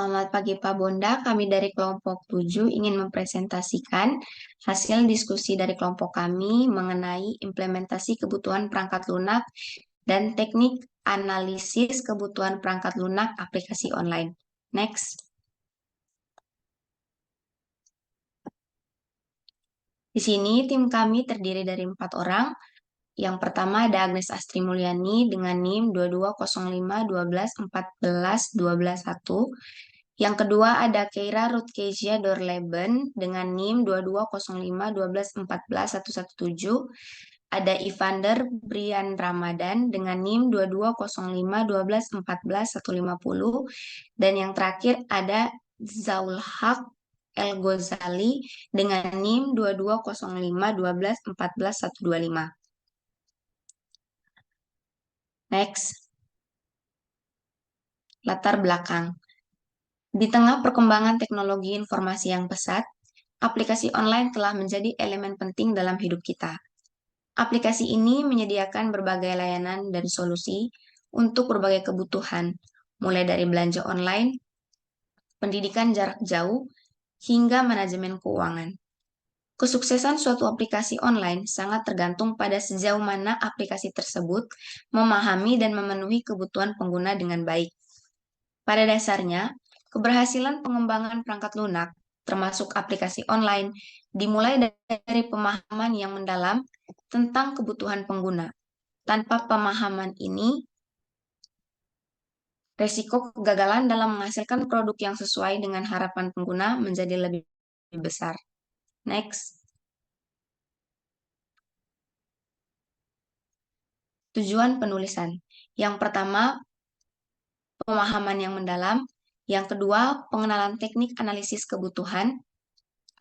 Selamat pagi Pak Bonda, kami dari kelompok 7 ingin mempresentasikan hasil diskusi dari kelompok kami mengenai implementasi kebutuhan perangkat lunak dan teknik analisis kebutuhan perangkat lunak aplikasi online. Next. Di sini tim kami terdiri dari 4 orang. Yang pertama ada Agnes Astri Mulyani dengan NIM 220512141121. Yang kedua ada Keira Rutkezia Dorleben dengan NIM 220512141117. Ada Evander Brian Ramadan dengan NIM 220512141150. Dan yang terakhir ada Zaulhaq El Ghazali dengan NIM 220512141125. Next. Latar belakang. Di tengah perkembangan teknologi informasi yang pesat, aplikasi online telah menjadi elemen penting dalam hidup kita. Aplikasi ini menyediakan berbagai layanan dan solusi untuk berbagai kebutuhan, mulai dari belanja online, pendidikan jarak jauh, hingga manajemen keuangan. Kesuksesan suatu aplikasi online sangat tergantung pada sejauh mana aplikasi tersebut memahami dan memenuhi kebutuhan pengguna dengan baik. Pada dasarnya, keberhasilan pengembangan perangkat lunak, termasuk aplikasi online, dimulai dari pemahaman yang mendalam tentang kebutuhan pengguna. Tanpa pemahaman ini, resiko kegagalan dalam menghasilkan produk yang sesuai dengan harapan pengguna menjadi lebih besar. Next. Tujuan penulisan. Yang pertama, pemahaman yang mendalam. Yang kedua, pengenalan teknik analisis kebutuhan.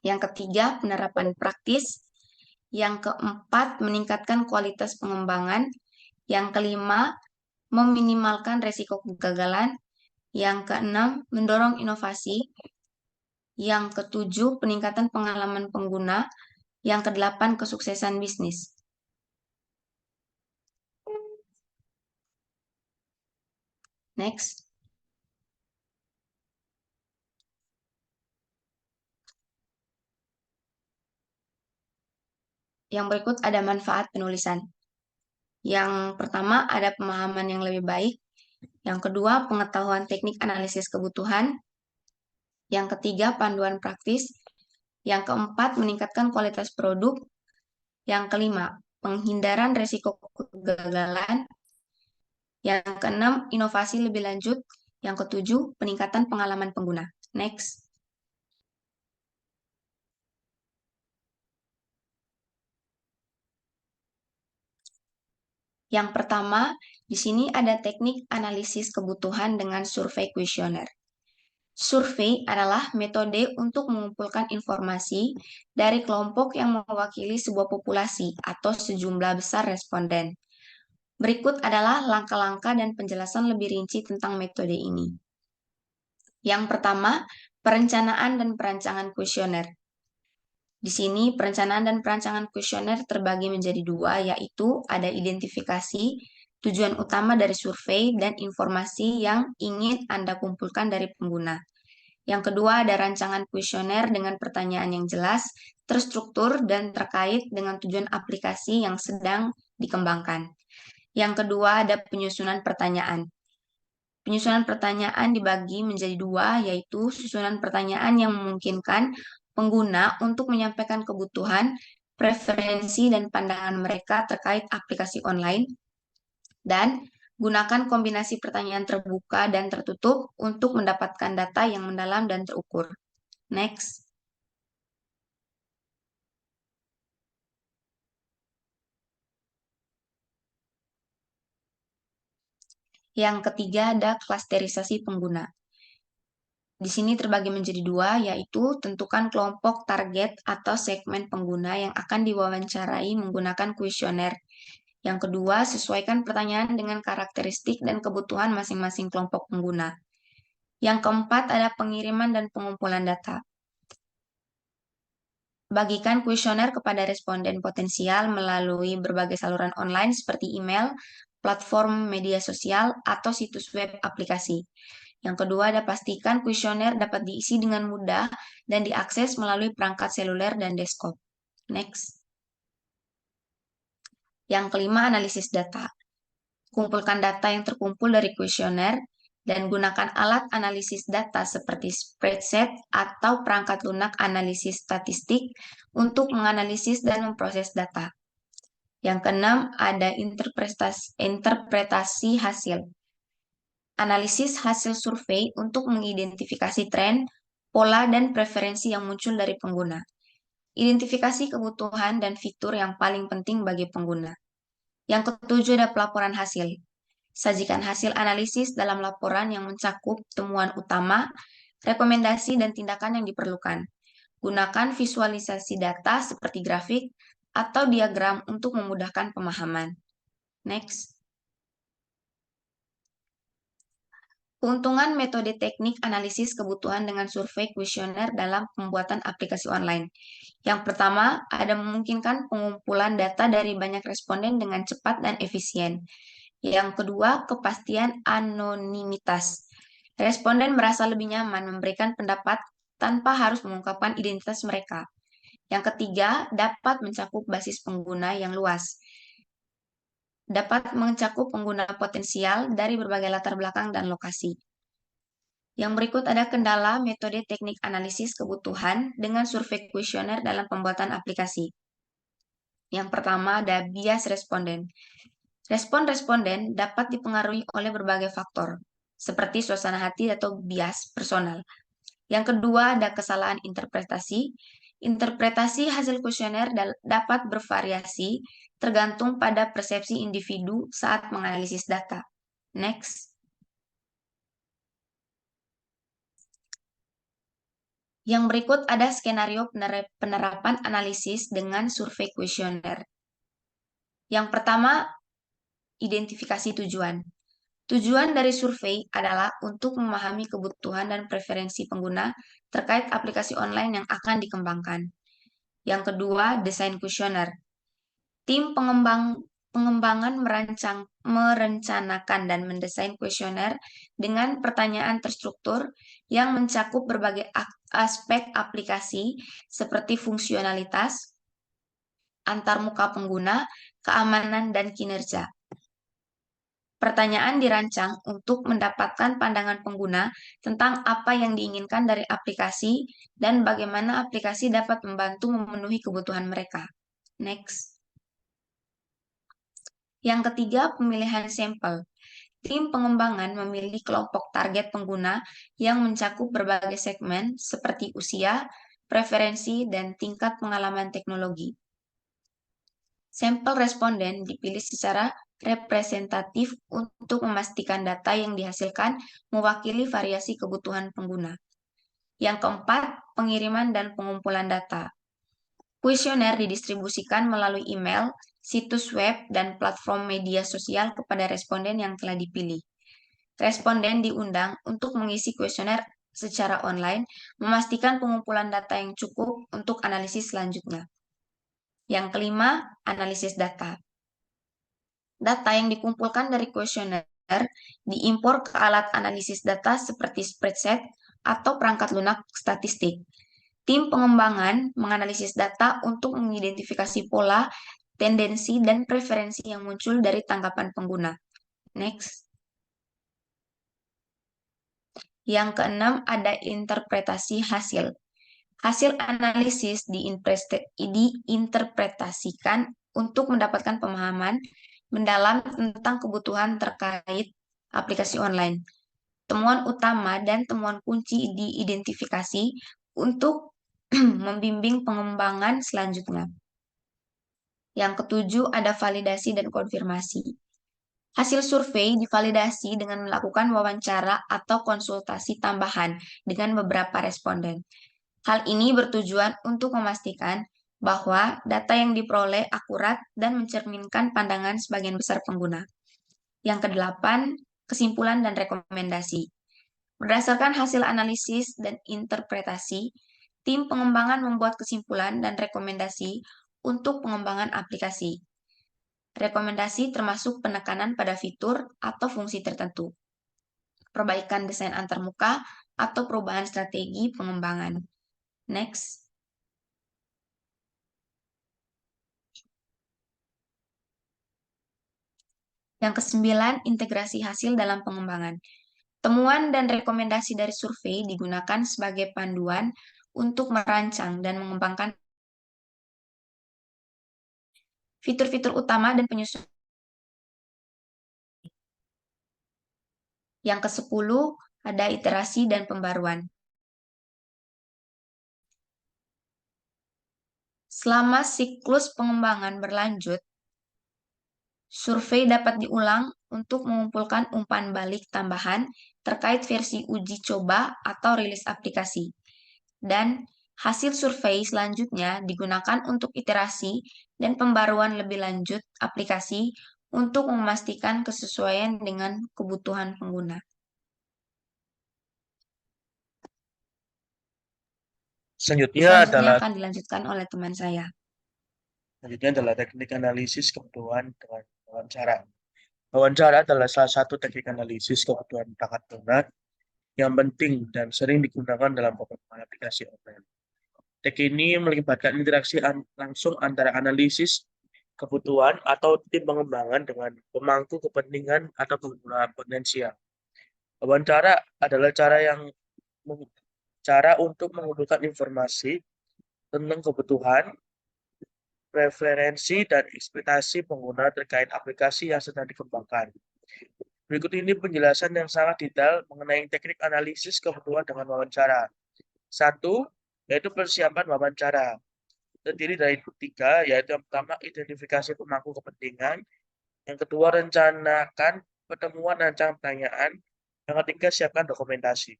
Yang ketiga, penerapan praktis. Yang keempat, meningkatkan kualitas pengembangan. Yang kelima, meminimalkan resiko kegagalan. Yang keenam, mendorong inovasi. Yang ketujuh, peningkatan pengalaman pengguna. Yang kedelapan, kesuksesan bisnis. Next. Yang berikut ada manfaat penulisan. Yang pertama, ada pemahaman yang lebih baik. Yang kedua, pengetahuan teknik analisis kebutuhan. Yang ketiga, panduan praktis. Yang keempat, meningkatkan kualitas produk. Yang kelima, penghindaran risiko kegagalan. Yang keenam, inovasi lebih lanjut. Yang ketujuh, peningkatan pengalaman pengguna. Next. Yang pertama, di sini ada teknik analisis kebutuhan dengan survei kuesioner. Survei adalah metode untuk mengumpulkan informasi dari kelompok yang mewakili sebuah populasi atau sejumlah besar responden. Berikut adalah langkah-langkah dan penjelasan lebih rinci tentang metode ini. Yang pertama, perencanaan dan perancangan kuesioner. Di sini, perencanaan dan perancangan kuesioner terbagi menjadi dua, yaitu ada identifikasi, tujuan utama dari survei, dan informasi yang ingin Anda kumpulkan dari pengguna. Yang kedua, ada rancangan kuesioner dengan pertanyaan yang jelas, terstruktur, dan terkait dengan tujuan aplikasi yang sedang dikembangkan. Yang kedua, ada penyusunan pertanyaan. Penyusunan pertanyaan dibagi menjadi dua, yaitu susunan pertanyaan yang memungkinkan pengguna untuk menyampaikan kebutuhan, preferensi, dan pandangan mereka terkait aplikasi online, dan gunakan kombinasi pertanyaan terbuka dan tertutup untuk mendapatkan data yang mendalam dan terukur. Next. Yang ketiga ada klasterisasi pengguna. Di sini terbagi menjadi dua, yaitu tentukan kelompok target atau segmen pengguna yang akan diwawancarai menggunakan kuesioner. Yang kedua, sesuaikan pertanyaan dengan karakteristik dan kebutuhan masing-masing kelompok pengguna. Yang keempat, ada pengiriman dan pengumpulan data. Bagikan kuesioner kepada responden potensial melalui berbagai saluran online seperti email, platform media sosial, atau situs web aplikasi. Yang kedua, ada pastikan kuesioner dapat diisi dengan mudah dan diakses melalui perangkat seluler dan desktop. Next. Yang kelima, analisis data. Kumpulkan data yang terkumpul dari kuesioner dan gunakan alat analisis data seperti spreadsheet atau perangkat lunak analisis statistik untuk menganalisis dan memproses data. Yang keenam, ada interpretasi hasil. Analisis hasil survei untuk mengidentifikasi tren, pola, dan preferensi yang muncul dari pengguna. Identifikasi kebutuhan dan fitur yang paling penting bagi pengguna. Yang ketujuh, ada pelaporan hasil. Sajikan hasil analisis dalam laporan yang mencakup temuan utama, rekomendasi, dan tindakan yang diperlukan. Gunakan visualisasi data seperti grafik atau diagram untuk memudahkan pemahaman. Next. Keuntungan metode teknik analisis kebutuhan dengan survei kuesioner dalam pembuatan aplikasi online. Yang pertama, ada memungkinkan pengumpulan data dari banyak responden dengan cepat dan efisien. Yang kedua, kepastian anonimitas. Responden merasa lebih nyaman memberikan pendapat tanpa harus mengungkapkan identitas mereka. Yang ketiga, dapat mencakup basis pengguna yang luas. Dapat mencakup pengguna potensial dari berbagai latar belakang dan lokasi. Yang berikut ada kendala metode teknik analisis kebutuhan dengan survei kuesioner dalam pembuatan aplikasi. Yang pertama ada bias responden. Respon responden dapat dipengaruhi oleh berbagai faktor, seperti suasana hati atau bias personal. Yang kedua ada kesalahan interpretasi. Interpretasi hasil kuesioner dapat bervariasi tergantung pada persepsi individu saat menganalisis data. Next. Yang berikut ada skenario penerapan analisis dengan survei kuesioner. Yang pertama, identifikasi tujuan. Tujuan dari survei adalah untuk memahami kebutuhan dan preferensi pengguna terkait aplikasi online yang akan dikembangkan. Yang kedua, desain kuesioner. Tim pengembangan merencanakan dan mendesain kuesioner dengan pertanyaan terstruktur yang mencakup berbagai aspek aplikasi seperti fungsionalitas, antarmuka pengguna, keamanan, dan kinerja. Pertanyaan dirancang untuk mendapatkan pandangan pengguna tentang apa yang diinginkan dari aplikasi dan bagaimana aplikasi dapat membantu memenuhi kebutuhan mereka. Next. Yang ketiga, pemilihan sampel. Tim pengembangan memilih kelompok target pengguna yang mencakup berbagai segmen seperti usia, preferensi, dan tingkat pengalaman teknologi. Sampel responden dipilih secara representatif untuk memastikan data yang dihasilkan mewakili variasi kebutuhan pengguna. Yang keempat, pengiriman dan pengumpulan data. Kuesioner didistribusikan melalui email, situs web, dan platform media sosial kepada responden yang telah dipilih. Responden diundang untuk mengisi kuesioner secara online, memastikan pengumpulan data yang cukup untuk analisis selanjutnya. Yang kelima, analisis data. Data yang dikumpulkan dari kuesioner diimpor ke alat analisis data seperti spreadsheet atau perangkat lunak statistik. Tim pengembangan menganalisis data untuk mengidentifikasi pola, tendensi, dan preferensi yang muncul dari tanggapan pengguna. Next. Yang keenam, ada interpretasi hasil. Hasil analisis diinterpretasikan untuk mendapatkan pemahaman mendalam tentang kebutuhan terkait aplikasi online. Temuan utama dan temuan kunci diidentifikasi untuk membimbing pengembangan selanjutnya. Yang ketujuh, ada validasi dan konfirmasi. Hasil survei divalidasi dengan melakukan wawancara atau konsultasi tambahan dengan beberapa responden. Hal ini bertujuan untuk memastikan bahwa data yang diperoleh akurat dan mencerminkan pandangan sebagian besar pengguna. Yang kedelapan, kesimpulan dan rekomendasi. Berdasarkan hasil analisis dan interpretasi, tim pengembangan membuat kesimpulan dan rekomendasi untuk pengembangan aplikasi. Rekomendasi termasuk penekanan pada fitur atau fungsi tertentu. perbaikan desain antarmuka, atau perubahan strategi pengembangan. Next. Yang kesembilan, integrasi hasil dalam pengembangan. Temuan dan rekomendasi dari survei digunakan sebagai panduan untuk merancang dan mengembangkan fitur-fitur utama dan penyesuaian. Yang ke-10, ada iterasi dan pembaruan. Selama siklus pengembangan berlanjut, survei dapat diulang untuk mengumpulkan umpan balik tambahan terkait versi uji coba atau rilis aplikasi. Dan hasil survei selanjutnya digunakan untuk iterasi dan pembaruan lebih lanjut aplikasi untuk memastikan kesesuaian dengan kebutuhan pengguna. Selanjutnya akan dilanjutkan oleh teman saya. Selanjutnya adalah teknik analisis kebutuhan dengan wawancara. Wawancara adalah salah satu teknik analisis kebutuhan perangkat lunak yang penting dan sering digunakan dalam beberapa aplikasi online. Teknik ini melibatkan interaksi langsung antara analisis kebutuhan atau tim pengembangan dengan pemangku kepentingan atau pengguna potensial. Wawancara adalah cara untuk mengumpulkan informasi tentang kebutuhan, preferensi, dan ekspektasi pengguna terkait aplikasi yang sedang dikembangkan. Berikut ini penjelasan yang sangat detail mengenai teknik analisis kebutuhan dengan wawancara. 1. Yaitu persiapan wawancara. Terdiri dari 3, yaitu yang pertama identifikasi pemangku kepentingan, yang kedua rencanakan pertemuan rancang pertanyaan, yang ketiga siapkan dokumentasi.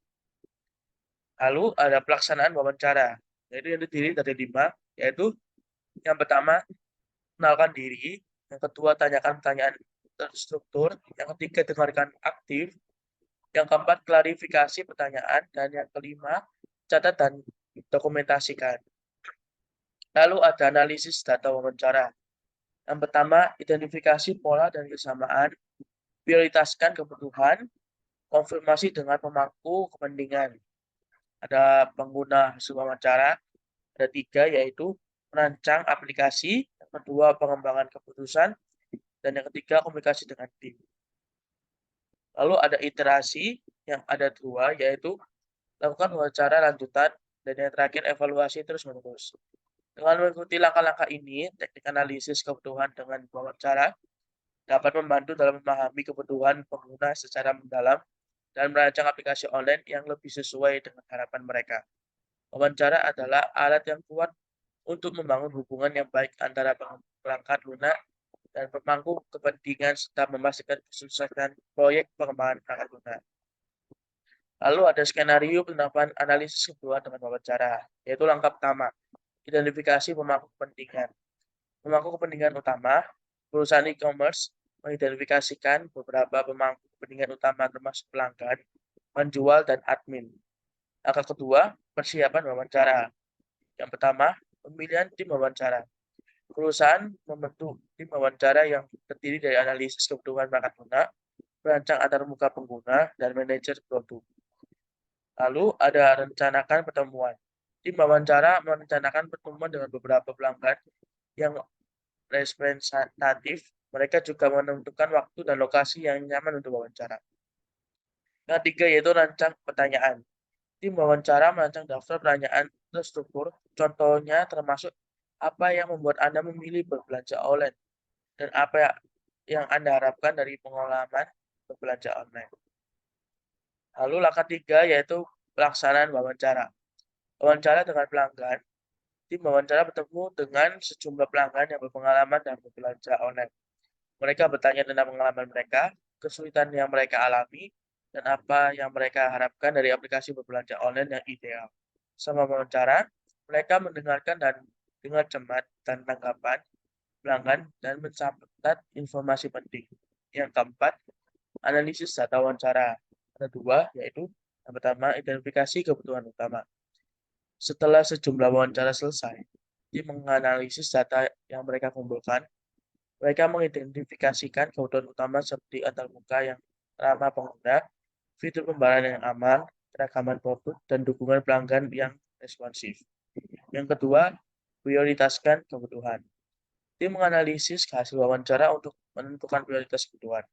Lalu ada pelaksanaan wawancara, yaitu yang terdiri dari 5, yaitu yang pertama kenalkan diri, yang kedua tanyakan pertanyaan terstruktur, yang ketiga dengarkan aktif, yang keempat klarifikasi pertanyaan, dan yang kelima catat dan dokumentasikan. Lalu ada analisis data wawancara. Yang pertama identifikasi pola dan kesamaan, prioritaskan kebutuhan, konfirmasi dengan pemangku kepentingan. Ada pengguna hasil wawancara, ada 3, yaitu merancang aplikasi, yang kedua pengembangan keputusan, dan yang ketiga komunikasi dengan tim. Lalu ada iterasi yang ada 2, yaitu lakukan wawancara lanjutan, dan yang terakhir evaluasi terus-menerus. Dengan mengikuti langkah-langkah ini, teknik analisis kebutuhan dengan wawancara dapat membantu dalam memahami kebutuhan pengguna secara mendalam dan merancang aplikasi online yang lebih sesuai dengan harapan mereka. Wawancara adalah alat yang kuat untuk membangun hubungan yang baik antara perangkat lunak dan pemangku kepentingan serta memastikan kesuksesan proyek pengembangan perangkat lunak. Lalu ada skenario penerapan analisis kebutuhan dengan wawancara, yaitu langkah pertama, identifikasi pemangku kepentingan. Pemangku kepentingan utama, perusahaan e-commerce mengidentifikasikan beberapa pemangku kepentingan utama termasuk pelanggan, penjual, dan admin. Langkah kedua, persiapan wawancara. Yang pertama, pemilihan tim wawancara. Perusahaan membentuk tim wawancara yang terdiri dari analisis kebutuhan perangkat lunak, perancang antarmuka pengguna, dan manajer produk. Lalu ada rencanakan pertemuan. Tim wawancara merencanakan pertemuan dengan beberapa pelanggan yang representatif. Mereka juga menentukan waktu dan lokasi yang nyaman untuk wawancara. Yang ketiga yaitu rancang pertanyaan. Tim wawancara merancang daftar pertanyaan terstruktur. Contohnya termasuk apa yang membuat Anda memilih berbelanja online dan apa yang Anda harapkan dari pengalaman berbelanja online. Lalu langkah 3 yaitu pelaksanaan wawancara. Wawancara dengan pelanggan. Tim wawancara bertemu dengan sejumlah pelanggan yang berpengalaman dalam berbelanja online. Mereka bertanya tentang pengalaman mereka, kesulitan yang mereka alami, dan apa yang mereka harapkan dari aplikasi berbelanja online yang ideal. Selama wawancara, mereka mendengarkan dan dengan cermat dan tanggapan pelanggan dan mencatat informasi penting. Yang keempat, analisis data wawancara. Ada 2, yaitu yang pertama, identifikasi kebutuhan utama. Setelah sejumlah wawancara selesai, tim menganalisis data yang mereka kumpulkan. Mereka mengidentifikasikan kebutuhan utama seperti antarmuka yang ramah pengguna, fitur pembayaran yang aman, keragaman produk, dan dukungan pelanggan yang responsif. Yang kedua, prioritaskan kebutuhan. Tim menganalisis hasil wawancara untuk menentukan prioritas kebutuhan.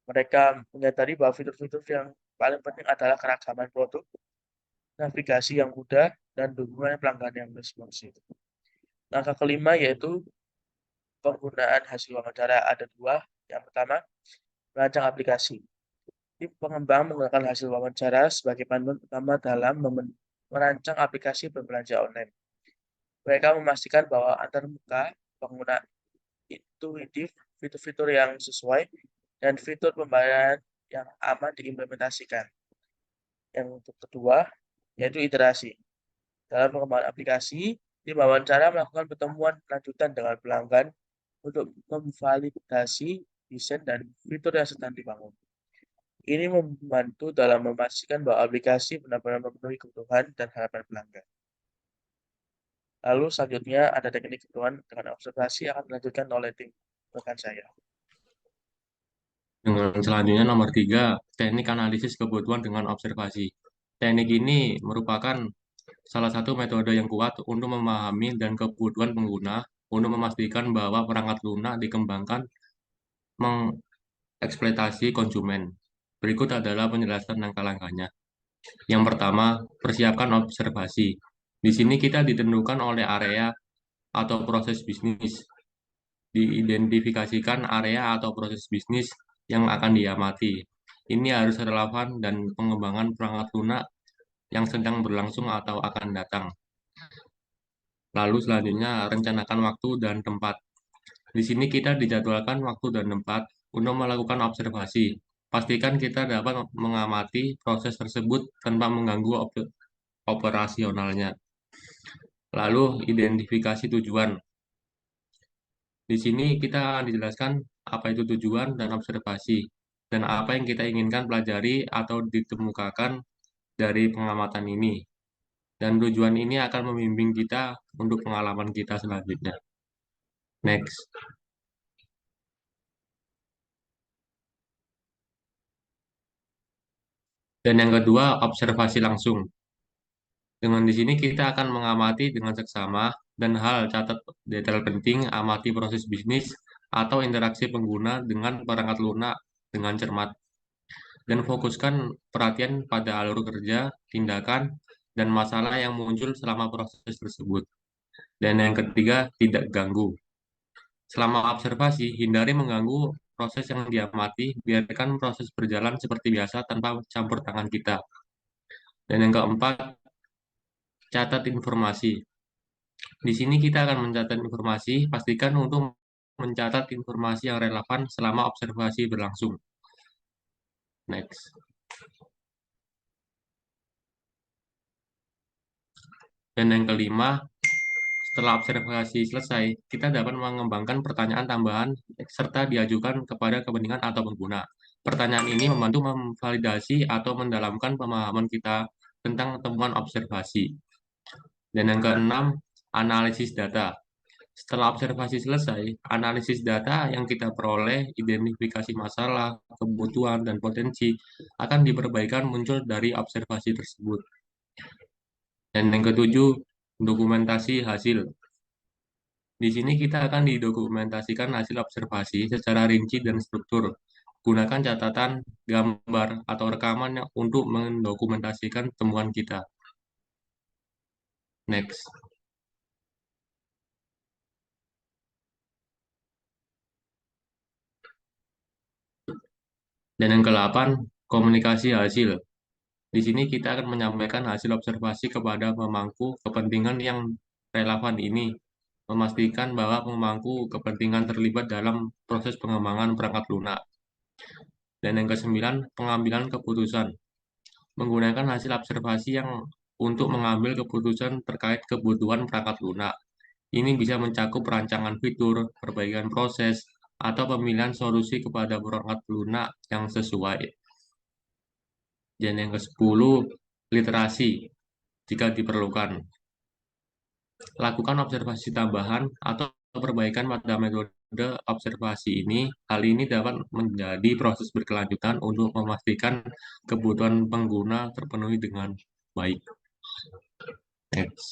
Mereka menyadari bahwa fitur-fitur yang paling penting adalah keragaman produk, navigasi yang mudah, dan dukungan pelanggan yang responsif. Langkah kelima yaitu penggunaan hasil wawancara. Ada dua. Yang pertama, merancang aplikasi. Tim pengembang menggunakan hasil wawancara sebagai panduan utama dalam merancang aplikasi berbelanja online. Mereka memastikan bahwa antarmuka pengguna intuitif, fitur-fitur yang sesuai, dan fitur pembayaran yang aman diimplementasikan. Yang kedua, yaitu iterasi. Dalam pengembangan aplikasi, tim wawancara melakukan pertemuan lanjutan dengan pelanggan untuk memvalidasi desain dan fitur yang sedang dibangun. Ini membantu dalam memastikan bahwa aplikasi benar-benar memenuhi kebutuhan dan harapan pelanggan. Lalu selanjutnya ada teknik kebutuhan dengan observasi akan dilanjutkan oleh tim rekan saya. Dengan selanjutnya nomor 3, teknik analisis kebutuhan dengan observasi. Teknik ini merupakan salah satu metode yang kuat untuk memahami dan kebutuhan pengguna untuk memastikan bahwa perangkat lunak dikembangkan mengeksploitasi konsumen. Berikut adalah penjelasan langkah-langkahnya. Yang pertama, persiapkan observasi. Di sini kita ditentukan oleh area atau proses bisnis. Diidentifikasikan area atau proses bisnis yang akan diamati. Ini harus relevan dan pengembangan perangkat lunak yang sedang berlangsung atau akan datang. Lalu selanjutnya, rencanakan waktu dan tempat. Di sini kita dijadwalkan waktu dan tempat untuk melakukan observasi. Pastikan kita dapat mengamati proses tersebut tanpa mengganggu operasionalnya. Lalu, identifikasi tujuan. Di sini kita akan dijelaskan apa itu tujuan dan observasi, dan apa yang kita inginkan pelajari atau ditemukan dari pengamatan ini. Dan tujuan ini akan membimbing kita untuk pengalaman kita selanjutnya. Next. Dan yang kedua, observasi langsung. Dengan di sini kita akan mengamati dengan seksama dan hal catat detail penting, amati proses bisnis atau interaksi pengguna dengan perangkat lunak dengan cermat. Dan fokuskan perhatian pada alur kerja, tindakan, dan masalah yang muncul selama proses tersebut. Dan yang ketiga, tidak ganggu. Selama observasi, hindari mengganggu proses yang diamati, biarkan proses berjalan seperti biasa tanpa campur tangan kita. Dan yang keempat, catat informasi. Di sini kita akan mencatat informasi, pastikan untuk mencatat informasi yang relevan selama observasi berlangsung. Next. Dan yang kelima, setelah observasi selesai, kita dapat mengembangkan pertanyaan tambahan serta diajukan kepada kepentingan atau pengguna. Pertanyaan ini membantu memvalidasi atau mendalamkan pemahaman kita tentang temuan observasi. Dan yang keenam, analisis data. Setelah observasi selesai, analisis data yang kita peroleh, identifikasi masalah, kebutuhan, dan potensi akan diperbaikan muncul dari observasi tersebut. Dan yang ketujuh, dokumentasi hasil. Di sini kita akan didokumentasikan hasil observasi secara rinci dan struktur. Gunakan catatan, gambar, atau rekaman untuk mendokumentasikan temuan kita. Next. Dan yang ke-8, komunikasi hasil. Di sini kita akan menyampaikan hasil observasi kepada pemangku kepentingan yang relevan ini, memastikan bahwa pemangku kepentingan terlibat dalam proses pengembangan perangkat lunak. Dan yang ke-9, pengambilan keputusan. Menggunakan hasil observasi yang untuk mengambil keputusan terkait kebutuhan perangkat lunak. Ini bisa mencakup perancangan fitur, perbaikan proses, atau pemilihan solusi kepada perangkat lunak yang sesuai. Dan yang ke-10, literasi jika diperlukan. Lakukan observasi tambahan atau perbaikan pada metode observasi ini. Hal ini dapat menjadi proses berkelanjutan untuk memastikan kebutuhan pengguna terpenuhi dengan baik. Next.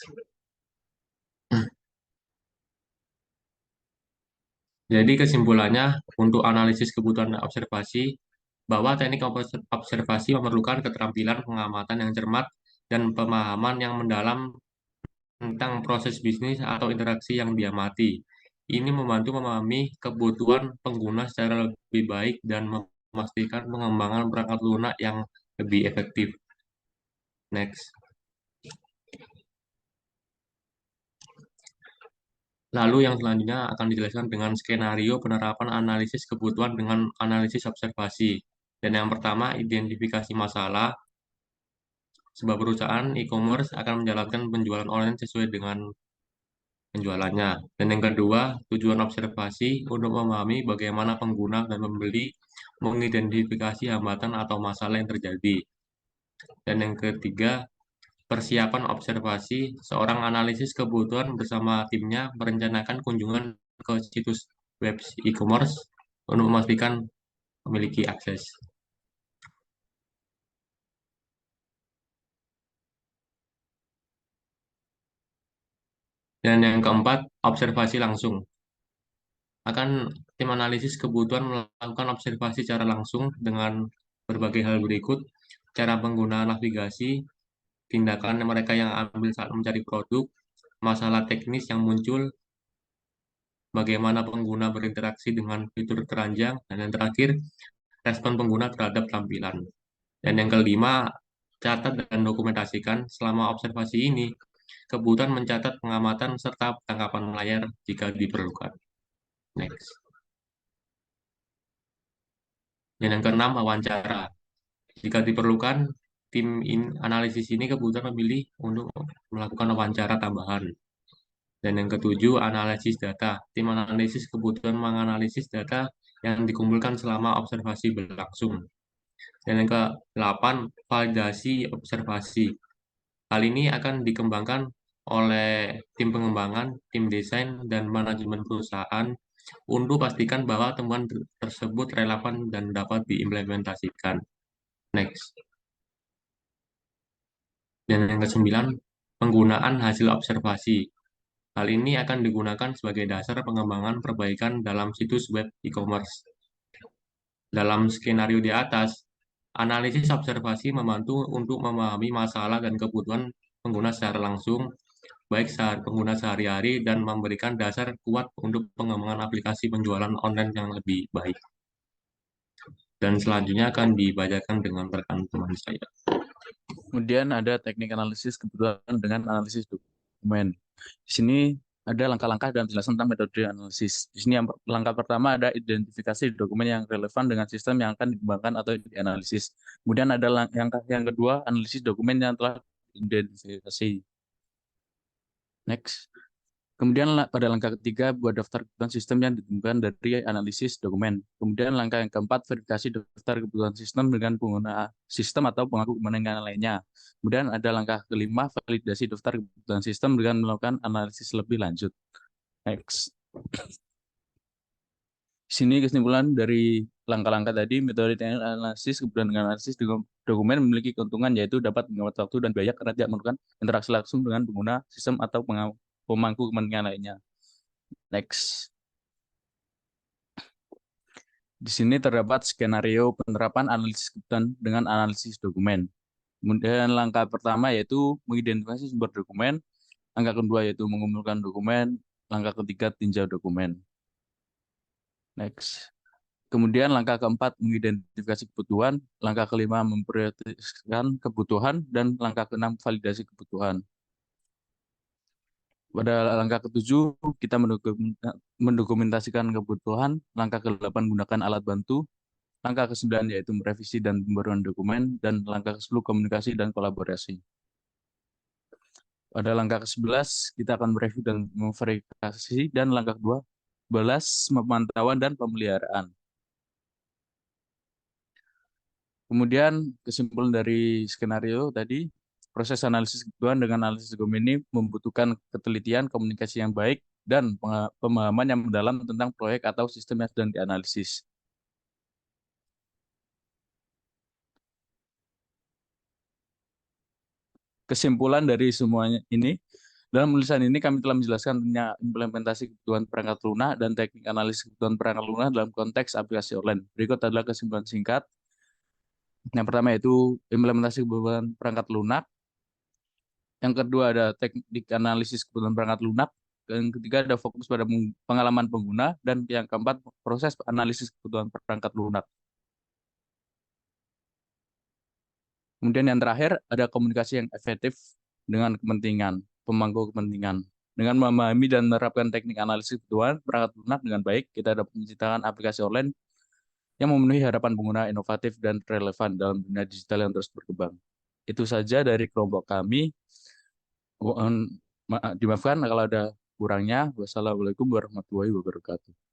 Jadi kesimpulannya, untuk analisis kebutuhan observasi, bahwa teknik observasi memerlukan keterampilan pengamatan yang cermat dan pemahaman yang mendalam tentang proses bisnis atau interaksi yang diamati. Ini membantu memahami kebutuhan pengguna secara lebih baik dan memastikan pengembangan perangkat lunak yang lebih efektif. Next. Lalu yang selanjutnya akan dijelaskan dengan skenario penerapan analisis kebutuhan dengan analisis observasi. Dan yang pertama, identifikasi masalah. Sebuah perusahaan e-commerce akan menjalankan penjualan online sesuai dengan penjualannya. Dan yang kedua, tujuan observasi untuk memahami bagaimana pengguna dan pembeli mengidentifikasi hambatan atau masalah yang terjadi. Dan yang ketiga, persiapan observasi, seorang analisis kebutuhan bersama timnya merencanakan kunjungan ke situs web e-commerce untuk memastikan memiliki akses. Dan yang keempat, observasi langsung. Tim analisis kebutuhan melakukan observasi secara langsung dengan berbagai hal berikut: cara penggunaan navigasi, tindakan mereka yang ambil saat mencari produk, masalah teknis yang muncul, bagaimana pengguna berinteraksi dengan fitur keranjang, dan yang terakhir, respon pengguna terhadap tampilan. Dan yang kelima, catat dan dokumentasikan selama observasi ini, kebutuhan mencatat pengamatan serta tangkapan layar jika diperlukan. Next. Dan yang keenam, wawancara. Jika diperlukan, analisis ini kebutuhan memilih untuk melakukan wawancara tambahan. Dan yang ketujuh, analisis data. Tim analisis kebutuhan menganalisis data yang dikumpulkan selama observasi berlangsung. Dan yang ke-8, validasi observasi. Hal ini akan dikembangkan oleh tim pengembangan, tim desain, dan manajemen perusahaan untuk pastikan bahwa temuan tersebut relevan dan dapat diimplementasikan. Next. Dan yang ke-9, penggunaan hasil observasi. Hal ini akan digunakan sebagai dasar pengembangan perbaikan dalam situs web e-commerce. Dalam skenario di atas, analisis observasi membantu untuk memahami masalah dan kebutuhan pengguna secara langsung, baik saat pengguna sehari-hari, dan memberikan dasar kuat untuk pengembangan aplikasi penjualan online yang lebih baik. Dan selanjutnya akan dibacakan dengan rekan teman saya. Kemudian ada teknik analisis kebutuhan dengan analisis dokumen. Di sini ada langkah-langkah dan penjelasan tentang metode analisis. Di sini langkah pertama ada identifikasi dokumen yang relevan dengan sistem yang akan dikembangkan atau dianalisis. Kemudian ada langkah yang kedua, analisis dokumen yang telah diidentifikasi. Next. Kemudian pada langkah ketiga, buat daftar kebutuhan sistem yang ditemukan dari analisis dokumen. Kemudian langkah yang keempat, verifikasi daftar kebutuhan sistem dengan pengguna sistem atau pengaku kemenangan lainnya. Kemudian ada langkah kelima, validasi daftar kebutuhan sistem dengan melakukan analisis lebih lanjut. Next. Sini kesimpulan dari langkah-langkah tadi, metode teknik analisis kebutuhan dengan analisis dokumen memiliki keuntungan, yaitu dapat menghemat waktu dan biaya karena tidak memerlukan interaksi langsung dengan pengguna sistem atau pemangku kepentingan lainnya. Next. Di sini terdapat skenario penerapan analisis kebutuhan dengan analisis dokumen. Kemudian langkah pertama yaitu mengidentifikasi sumber dokumen. Langkah kedua yaitu mengumpulkan dokumen. Langkah ketiga tinjau dokumen. Next. Kemudian langkah keempat mengidentifikasi kebutuhan. Langkah kelima memprioritaskan kebutuhan. Dan langkah keenam validasi kebutuhan. Pada langkah ketujuh, kita mendokumentasikan kebutuhan. Langkah ke-8, gunakan alat bantu. Langkah ke-9 yaitu merevisi dan pembaruan dokumen. Dan langkah ke-10, komunikasi dan kolaborasi. Pada langkah ke-11, kita akan mereview dan memverifikasi. Dan langkah ke-12, pemantauan dan pemeliharaan. Kemudian, kesimpulan dari skenario tadi, proses analisis kebutuhan dengan analisis dokumen ini membutuhkan ketelitian, komunikasi yang baik, dan pemahaman yang mendalam tentang proyek atau sistem yang sedang dianalisis. Kesimpulan dari semuanya ini, dalam tulisan ini kami telah menjelaskan tentang implementasi kebutuhan perangkat lunak dan teknik analisis kebutuhan perangkat lunak dalam konteks aplikasi online. Berikut adalah kesimpulan singkat. Yang pertama yaitu implementasi kebutuhan perangkat lunak. Yang kedua ada teknik analisis kebutuhan perangkat lunak. Yang ketiga ada fokus pada pengalaman pengguna. Dan yang keempat proses analisis kebutuhan perangkat lunak. Kemudian yang terakhir ada komunikasi yang efektif dengan kepentingan, pemangku kepentingan. Dengan memahami dan menerapkan teknik analisis kebutuhan perangkat lunak dengan baik, kita dapat menciptakan aplikasi online yang memenuhi harapan pengguna inovatif dan relevan dalam dunia digital yang terus berkembang. Itu saja dari kelompok kami. Dimaafkan kalau ada kurangnya. Wassalamualaikum warahmatullahi wabarakatuh.